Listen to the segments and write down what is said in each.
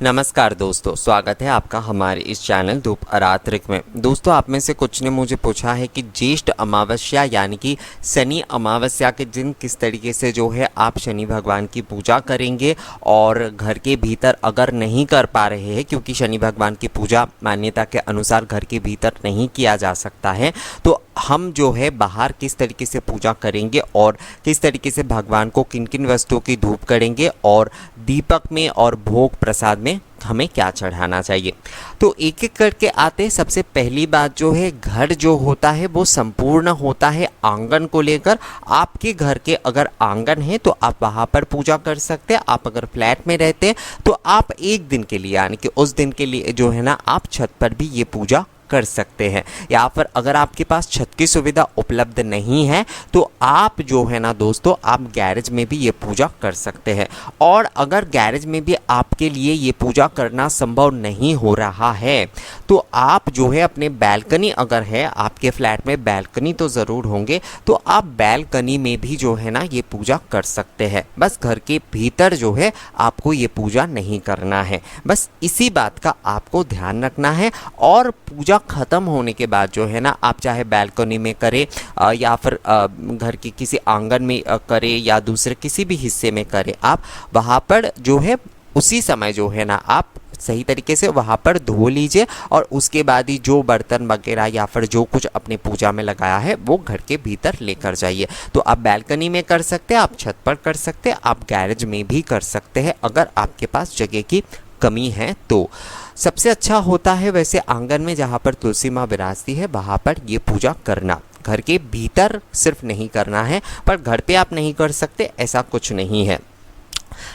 नमस्कार दोस्तों, स्वागत है आपका हमारे इस चैनल धूप आरात्रिक में। दोस्तों, आप में से कुछ ने मुझे पूछा है कि ज्येष्ठ अमावस्या यानी कि शनि अमावस्या के दिन किस तरीके से जो है आप शनि भगवान की पूजा करेंगे। और घर के भीतर अगर नहीं कर पा रहे हैं, क्योंकि शनि भगवान की पूजा मान्यता के अनुसार घर के भीतर नहीं किया जा सकता है, तो हम जो है बाहर किस तरीके से पूजा करेंगे और किस तरीके से भगवान को किन किन वस्तुओं की धूप करेंगे और दीपक में और भोग प्रसाद में हमें क्या चढ़ाना चाहिए। तो एक एक करके आते। सबसे पहली बात जो है, घर जो होता है वो संपूर्ण होता है आंगन को लेकर। आपके घर के अगर आंगन है तो आप वहाँ पर पूजा कर सकते हैं। आप अगर फ्लैट में रहते हैं तो आप एक दिन के लिए यानी कि उस दिन के लिए जो है ना, आप छत पर भी ये पूजा कर सकते हैं। या फिर अगर आपके पास छत की सुविधा उपलब्ध नहीं है तो आप जो है ना दोस्तों, आप गैरेज में भी ये पूजा कर सकते हैं। और अगर गैरेज में भी आपके लिए ये पूजा करना संभव नहीं हो रहा है तो आप जो है अपने बैल्कनी, अगर है आपके फ्लैट में बैल्कनी तो ज़रूर होंगे, तो आप बैल्कनी में भी जो है ना ये पूजा कर सकते हैं। बस घर के भीतर जो है आपको ये पूजा नहीं करना है। बस इसी बात का आपको ध्यान रखना है। और पूजा ख़त्म होने के बाद जो है ना, आप चाहे बैल्कनी में करें या फिर घर के किसी आंगन में करें या दूसरे किसी भी हिस्से में करें, आप वहाँ पर जो है उसी समय जो है ना आप सही तरीके से वहाँ पर धो लीजिए। और उसके बाद ही जो बर्तन वगैरह या फिर जो कुछ अपने पूजा में लगाया है वो घर के भीतर लेकर जाइए। तो आप बैल्कनी में कर सकते हैं, आप छत पर कर सकते हैं, आप गैरेज में भी कर सकते हैं अगर आपके पास जगह की कमी है तो। सबसे अच्छा होता है वैसे आंगन में जहाँ पर तुलसी माँ विराजती है वहाँ पर ये पूजा करना। घर के भीतर सिर्फ नहीं करना है, पर घर पे आप नहीं कर सकते ऐसा कुछ नहीं है।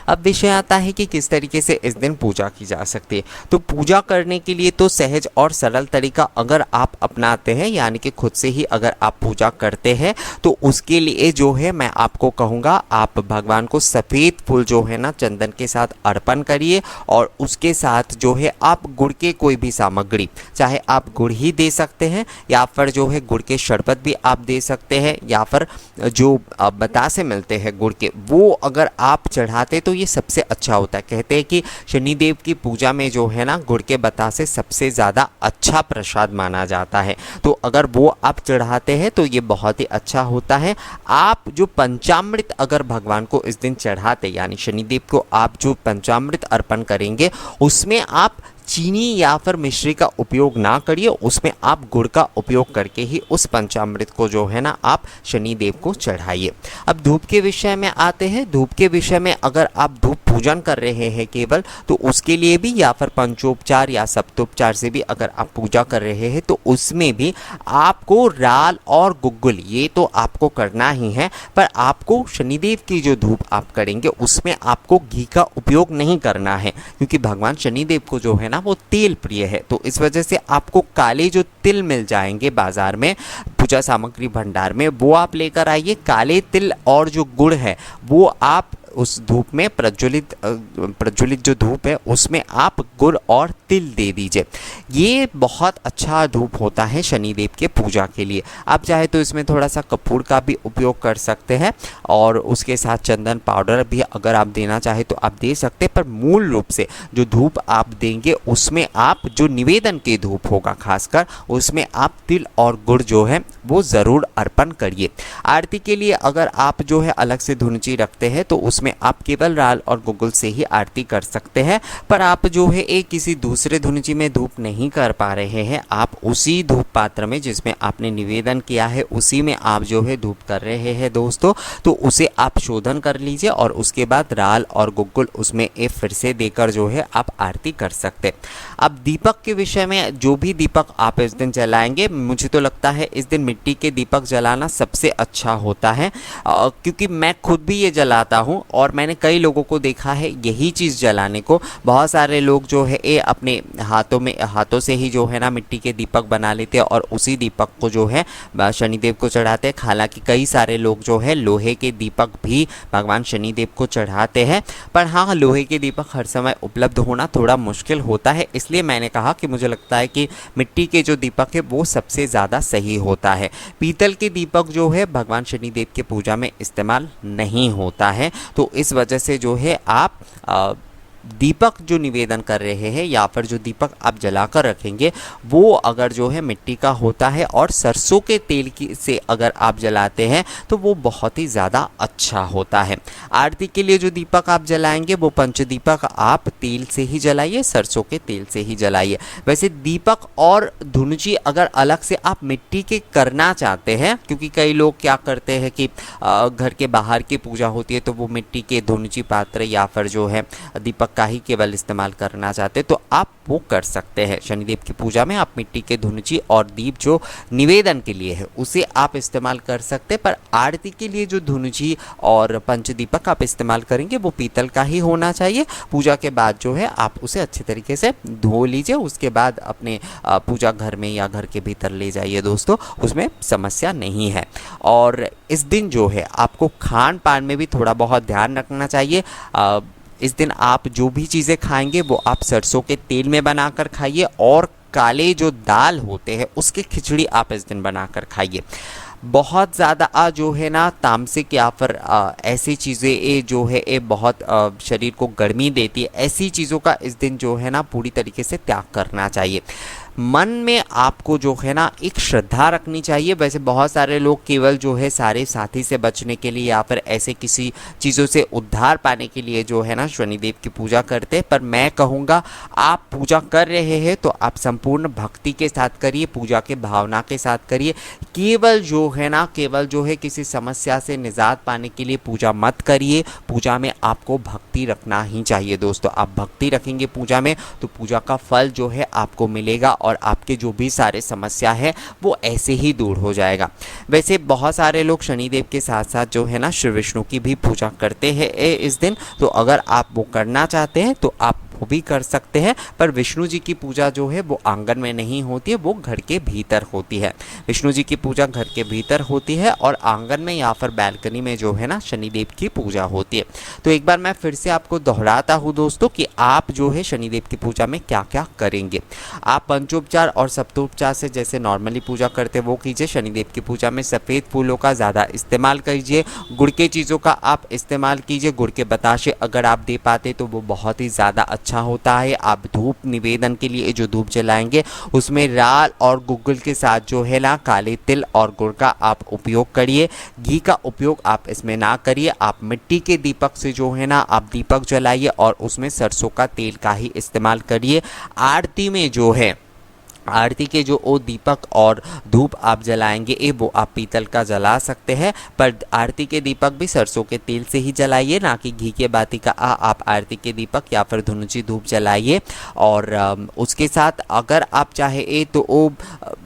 अब विषय आता है कि किस तरीके से इस दिन पूजा की जा सकती है। तो पूजा करने के लिए तो सहज और सरल तरीका अगर आप अपनाते हैं, यानी कि खुद से ही अगर आप पूजा करते हैं, तो उसके लिए जो है मैं आपको कहूँगा, आप भगवान को सफ़ेद फूल जो है ना चंदन के साथ अर्पण करिए। और उसके साथ जो है आप गुड़ के कोई भी सामग्री, चाहे आप गुड़ ही दे सकते हैं या फिर जो है गुड़ के शरबत भी आप दे सकते हैं, या फिर जो बतासे मिलते हैं गुड़ के, वो अगर आप चढ़ाते तो ये सबसे अच्छा होता है। कहते हैं कि शनिदेव की पूजा में जो है ना गुड़ के बतासे सबसे ज़्यादा अच्छा प्रसाद माना जाता है। तो अगर वो आप चढ़ाते हैं तो ये बहुत ही अच्छा होता है। आप जो पंचामृत अगर भगवान को इस दिन चढ़ाते, यानी शनिदेव को आप जो पंचामृत अर्पण करेंगे उसमें आप चीनी या फिर मिश्री का उपयोग ना करिए, उसमें आप गुड़ का उपयोग करके ही उस पंचामृत को जो है ना आप शनिदेव को चढ़ाइए। अब धूप के विषय में आते हैं। धूप के विषय में अगर आप धूप पूजन कर रहे हैं केवल, तो उसके लिए भी या फिर पंचोपचार या सप्तोपचार से भी अगर आप पूजा कर रहे हैं तो उसमें भी आपको राल और गुग्गुल ये तो आपको करना ही है। पर आपको शनिदेव की जो धूप आप करेंगे उसमें आपको घी का उपयोग नहीं करना है, क्योंकि भगवान शनिदेव को जो है ना वो तेल प्रिय है। तो इस वजह से आपको काले जो तिल मिल जाएंगे बाजार में, पूजा सामग्री भंडार में, वो आप लेकर आइए। काले तिल और जो गुड़ है वो आप उस धूप में प्रज्वलित जो धूप है उसमें आप गुड़ और तिल दे दीजिए। ये बहुत अच्छा धूप होता है शनिदेव के पूजा के लिए। आप चाहे तो इसमें थोड़ा सा कपूर का भी उपयोग कर सकते हैं और उसके साथ चंदन पाउडर भी अगर आप देना चाहे तो आप दे सकते हैं। पर मूल रूप से जो धूप आप देंगे उसमें आप जो निवेदन की धूप होगा खासकर, उसमें आप तिल और गुड़ जो है वो ज़रूर अर्पण करिए। आरती के लिए अगर आप जो है अलग से धुनची रखते हैं तो उसमें आप केवल राल और गुग्गुल से ही आरती कर सकते हैं। पर आप जो है एक किसी दूसरे धुनची में धूप नहीं कर पा रहे हैं, आप उसी धूप पात्र में जिसमें आपने निवेदन किया है उसी में आप जो है धूप कर रहे हैं दोस्तों, तो उसे आप शोधन कर लीजिए और उसके बाद राल और गुग्गुल उसमें एक फिर से देकर जो है आप आरती कर सकते। अब दीपक के विषय में, जो भी दीपक आप इस दिन जलाएंगे, मुझे तो लगता है इस दिन मिट्टी के दीपक जलाना सबसे अच्छा होता है, क्योंकि मैं खुद भी ये जलाता हूँ और मैंने कई लोगों को देखा है यही चीज़ जलाने को। बहुत सारे लोग जो है ये अपने हाथों से ही जो है ना मिट्टी के दीपक बना लेते हैं और उसी दीपक को जो है शनिदेव को चढ़ाते हैं। हालांकि कई सारे लोग जो है लोहे के दीपक भी भगवान शनिदेव को चढ़ाते हैं, पर हाँ, लोहे के दीपक हर समय उपलब्ध होना थोड़ा मुश्किल होता है। इसलिए मैंने कहा कि मुझे लगता है कि मिट्टी के जो दीपक है वो सबसे ज़्यादा सही होता है। पीतल के दीपक जो है भगवान शनिदेव के पूजा में इस्तेमाल नहीं होता है, तो इस वजह से जो है आप दीपक जो निवेदन कर रहे हैं या फिर जो दीपक आप जलाकर रखेंगे वो अगर जो है मिट्टी का होता है और सरसों के तेल की से अगर आप जलाते हैं तो वो बहुत ही ज़्यादा अच्छा होता है। आरती के लिए जो दीपक आप जलाएंगे वो पंचदीपक आप तेल से ही जलाइए, सरसों के तेल से ही जलाइए। वैसे दीपक और धुनुची अगर अलग से आप मिट्टी के करना चाहते हैं, क्योंकि कई लोग क्या करते हैं कि घर के बाहर की पूजा होती है तो वो मिट्टी के धुनुची पात्र या फिर जो है दीपक का ही केवल इस्तेमाल करना चाहते हैं, तो आप वो कर सकते हैं। शनिदेव की पूजा में आप मिट्टी के धुनुची और दीप जो निवेदन के लिए है उसे आप इस्तेमाल कर सकते हैं, पर आरती के लिए जो धुनुची और पंचदीपक आप इस्तेमाल करेंगे वो पीतल का ही होना चाहिए। पूजा के बाद जो है आप उसे अच्छे तरीके से धो लीजिए, उसके बाद अपने पूजा घर में या घर के भीतर ले जाइए दोस्तों, उसमें समस्या नहीं है। और इस दिन जो है आपको खान पान में भी थोड़ा बहुत ध्यान रखना चाहिए। इस दिन आप जो भी चीज़ें खाएंगे वो आप सरसों के तेल में बनाकर खाइए और काले जो दाल होते हैं उसकी खिचड़ी आप इस दिन बनाकर खाइए। बहुत ज़्यादा जो है ना तामसिक या फिर ऐसी चीज़ें जो है ये बहुत शरीर को गर्मी देती है, ऐसी चीज़ों का इस दिन जो है ना पूरी तरीके से त्याग करना चाहिए। मन में आपको जो है ना एक श्रद्धा रखनी चाहिए। वैसे बहुत सारे लोग केवल जो है सारे साथी से बचने के लिए या फिर ऐसे किसी चीज़ों से उद्धार पाने के लिए जो है ना शनिदेव की पूजा करते हैं, पर मैं कहूँगा आप पूजा कर रहे हैं तो आप संपूर्ण भक्ति के साथ करिए, पूजा के भावना के साथ करिए। केवल जो है किसी समस्या से निजात पाने के लिए पूजा मत करिए। पूजा में आपको भक्ति रखना ही चाहिए दोस्तों। आप भक्ति रखेंगे पूजा में तो पूजा का फल जो है आपको मिलेगा और आपके जो भी सारे समस्या है वो ऐसे ही दूर हो जाएगा। वैसे बहुत सारे लोग शनिदेव के साथ साथ जो है ना श्री विष्णु की भी पूजा करते हैं इस दिन, तो अगर आप वो करना चाहते हैं तो आप वो भी कर सकते हैं। पर विष्णु जी की पूजा जो है वो आंगन में नहीं होती है, वो घर के भीतर होती है। विष्णु जी की पूजा घर के भीतर होती है और आंगन में या फिर बैल्कनी में जो है ना शनिदेव की पूजा होती है। तो एक बार मैं फिर से आपको दोहराता हूँ दोस्तों कि आप जो है शनिदेव की पूजा में क्या क्या करेंगे। आप पंचोपचार और सप्तोपचार से जैसे नॉर्मली पूजा करते वो कीजिए। शनिदेव की पूजा में सफ़ेद फूलों का ज़्यादा इस्तेमाल कीजिए, गुड़ के चीज़ों का आप इस्तेमाल कीजिए। गुड़ के बताशे अगर आप दे पाते तो वो बहुत ही ज़्यादा अच्छा होता है। आप धूप निवेदन के लिए जो धूप जलाएंगे उसमें राल और गुग्गुल के साथ जो है ना काले तिल और गुड़ का आप उपयोग करिए। घी का उपयोग आप इसमें ना करिए। आप मिट्टी के दीपक से जो है ना आप दीपक जलाइए और उसमें सरसों का तेल का ही इस्तेमाल करिए। आरती में जो है आरती के जो ओ दीपक और धूप आप जलाएंगे वो आप पीतल का जला सकते हैं, पर आरती के दीपक भी सरसों के तेल से ही जलाइए, ना कि घी के बाती का आप आरती के दीपक या फिर धुनुची धूप जलाइए। और उसके साथ अगर आप चाहे तो ओ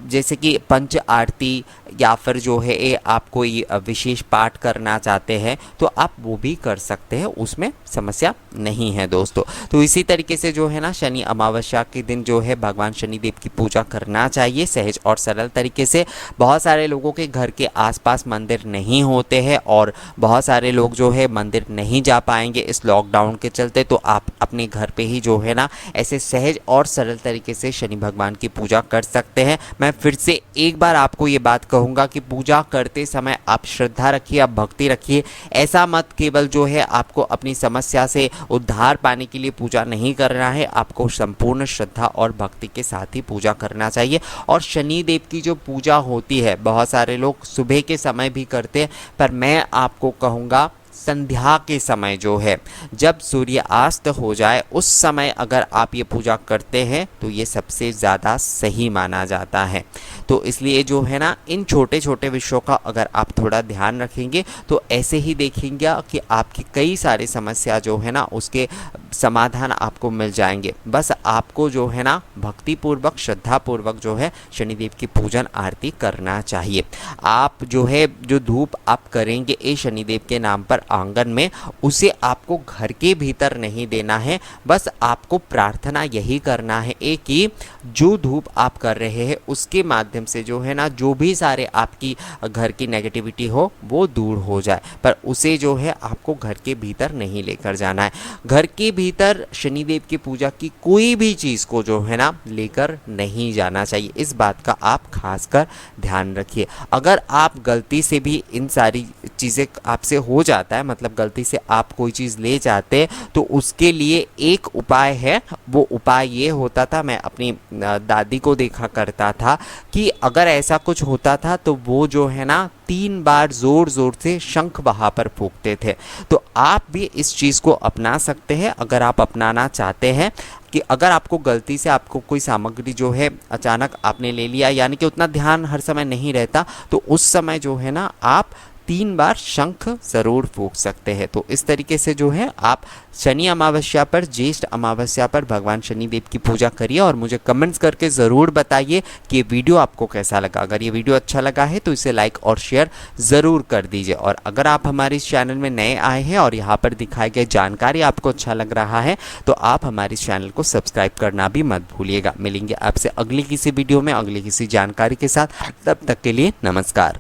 जैसे कि पंच आरती या फिर जो है आप कोई विशेष पाठ करना चाहते हैं तो आप वो भी कर सकते हैं, उसमें समस्या नहीं है दोस्तों। तो इसी तरीके से जो है ना शनि अमावस्या के दिन जो है भगवान शनिदेव की पूजा करना चाहिए सहज और सरल तरीके से। बहुत सारे लोगों के घर के आसपास मंदिर नहीं होते हैं और बहुत सारे लोग जो है मंदिर नहीं जा पाएंगे इस लॉकडाउन के चलते, तो आप अपने घर पे ही जो है ना ऐसे सहज और सरल तरीके से शनि भगवान की पूजा कर सकते हैं। मैं फिर से एक बार आपको ये बात कहूँगा कि पूजा करते समय आप श्रद्धा रखिए, आप भक्ति रखिए। ऐसा मत केवल जो है आपको अपनी समस्या से उद्धार पाने के लिए पूजा नहीं करना है, आपको संपूर्ण श्रद्धा और भक्ति के साथ ही पूजा करना चाहिए। और शनि देव की जो पूजा होती है बहुत सारे लोग सुबह के समय भी करते हैं, पर मैं आपको कहूँगा संध्या के समय जो है जब सूर्यास्त हो जाए उस समय अगर आप ये पूजा करते हैं तो ये सबसे ज़्यादा सही माना जाता है। तो इसलिए जो है ना इन छोटे छोटे विषयों का अगर आप थोड़ा ध्यान रखेंगे तो ऐसे ही देखेंगे कि आपकी कई सारी समस्या जो है ना उसके समाधान आपको मिल जाएंगे। बस आपको जो है ना भक्तिपूर्वक श्रद्धापूर्वक जो है शनिदेव की पूजन आरती करना चाहिए। आप जो है जो धूप आप करेंगे ये शनिदेव के नाम पर आंगन में, उसे आपको घर के भीतर नहीं देना है। बस आपको प्रार्थना यही करना है कि जो धूप आप कर रहे हैं उसके माध्यम से जो है ना जो भी सारे आपकी घर की नेगेटिविटी हो वो दूर हो जाए, पर उसे जो है आपको घर के भीतर नहीं लेकर जाना है। घर के भीतर शनिदेव की पूजा की कोई भी चीज़ को जो है ना लेकर नहीं जाना चाहिए, इस बात का आप खासकर ध्यान रखिए। अगर आप गलती से भी इन सारी चीज़ें आपसे हो जाता जाता है, मतलब गलती से आप कोई चीज़ ले जाते हैं, तो उसके लिए एक उपाय है। वो उपाय ये होता था, मैं अपनी दादी को देखा करता था कि अगर ऐसा कुछ होता था तो वो जो है ना 3 बार ज़ोर ज़ोर से शंख वहाँ पर फूंकते थे। तो आप भी इस चीज़ को अपना सकते हैं अगर आप अपनाना चाहते हैं। कि अगर आपको गलती से आपको कोई सामग्री जो है अचानक आपने ले लिया, यानी कि उतना ध्यान हर समय नहीं रहता, तो उस समय जो है ना आप 3 बार शंख ज़रूर फूंक सकते हैं। तो इस तरीके से जो है आप शनि अमावस्या पर, ज्येष्ठ अमावस्या पर भगवान शनिदेव की पूजा करिए और मुझे कमेंट्स करके ज़रूर बताइए कि ये वीडियो आपको कैसा लगा। अगर ये वीडियो अच्छा लगा है तो इसे लाइक और शेयर ज़रूर कर दीजिए। और अगर आप हमारे इस चैनल में नए आए हैं और यहाँ पर दिखाए गए जानकारी आपको अच्छा लग रहा है तो आप हमारे इस चैनल को सब्सक्राइब करना भी मत भूलिएगा। मिलेंगे आपसे अगली किसी वीडियो में अगली किसी जानकारी के साथ, तब तक के लिए नमस्कार।